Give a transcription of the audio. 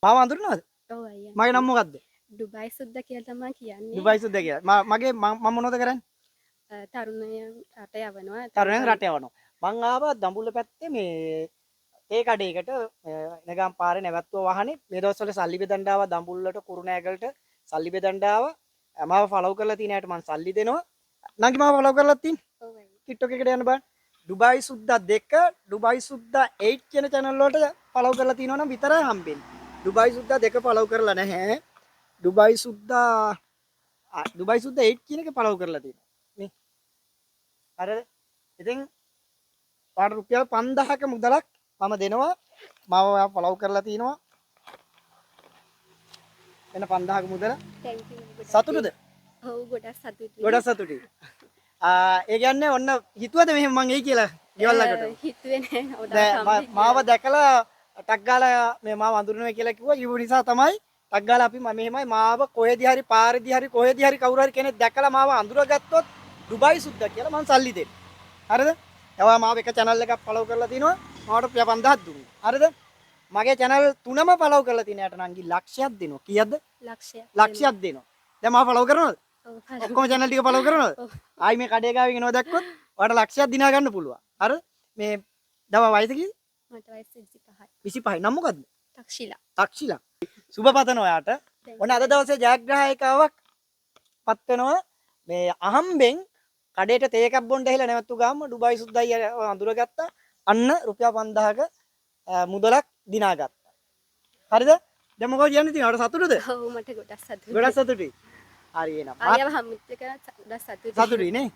මාව අඳුරනවද? ඔව් අයියා. මගේ නම මොකද්ද? ඩුබයි සුද්දා කියලා තමයි කියන්නේ. දුබයි සුද්දා කියලා. මගේ මම මොනවද කරන්නේ? තරුණයන් රට යවනවා. තරුණයන් රට යවනවා. මං ආවා දඹුල්ල පැත්තේ මේ ඒ කඩේකට එනගම් පාරේ නැවැත්තුව වහනේ මේ දවස්වල සල්ලි බෙදන්න ආවා දඹුල්ලට කුරුණෑගලට සල්ලි බෙදන්න ආවා. මාව ෆලෝ කරලා තියෙන අයට මං සල්ලි දෙනවා. නංගි මාව ෆලෝ කරලා තින්. ඔව් අයියා. TikTok එකට යන්න බලන්න. ඩුබයි සුද්දා 2 ඩුබයි සුද්දා 8 කියන channel වලට ෆලෝ කරලා තියෙනවා නම් විතරයි හම්බෙන්නේ. ඩුබයි සුද්දා 2 ෆලෝ කරලා නැහැ. ඩුබයි සුද්දා 8 කියන එක ෆලෝ කරලා තියෙනවා. නේ. හරිද? ඉතින් පාට රුපියල් 5000ක මුදලක් මම දෙනවා. මාව ඔයා ෆලෝ කරලා තිනවා. එන 5000ක මුදල. thank you. සතුටුද? ඔව් ගොඩක් සතුටුයි. ගොඩක් සතුටුයි. ඒ කියන්නේ ඔන්න හිතුවද මෙහෙම මං එයි කියලා ගෙවල්ලකට? හිතුවේ නෑ. මාව දැකලා ටක් ගාලා මේ මාව අඳුරනවා කියලා කිව්වා. ඊව නිසා තමයි ටක් ගාලා අපි මෙහෙමයි මාව කොහෙදී හරි පාරේදී හරි කොහෙදී හරි කවුරු හරි කෙනෙක් දැකලා මාව අඳුරගත්තොත් ඩුබයි සුද්දා කියලා මං සල්ලි දෙන්න. හරිද? එයා මාව එක channel එකක් follow කරලා තිනවා. මාවට රුපියල් 5000ක් දුන්නා. හරිද? මගේ channel 3ම follow කරලා තියෙන යට නංගි ලක්ෂයක් දෙනවා. කීයක්ද? ලක්ෂයක් දෙනවා. දැන් මාව follow කරනවද? ඔව්. ඔක්කොම channel ටික follow කරනවද? ආයි මේ කඩේ ගාවින් එනවා දැක්කොත් ඔයාලට ලක්ෂයක් දිනා ගන්න පුළුවන්. හරිද? මේ දව වයස කීයද? මට වයස 25යි. 25. නම මොකද්ද? තක්ෂිලා. තක්ෂිලා. සුබ පතන ඔයාට. ඔන්න අද දවසේ ජයග්‍රාහකයාවක් පත් වෙනවා. මේ අහම්බෙන් කඩේට තේ එකක් බොන්න ඇහිලා නැවතු ගාම ඩුබයි සුද්දයි අඳුරගත්තා. අන්න රුපියල් 5000ක මුදලක් දිනාගත්තා. හරිද? දැන් මොකද කියන්නේ ඉතින් ඔයාලට සතුටුද? ඔව් මට ගොඩක් සතුටුයි. ගොඩක් සතුටුයි. හරි එනවා. ආයෙම හම්බෙච්ච එක ගොඩක් සතුටුයි. සතුටුයි නේ?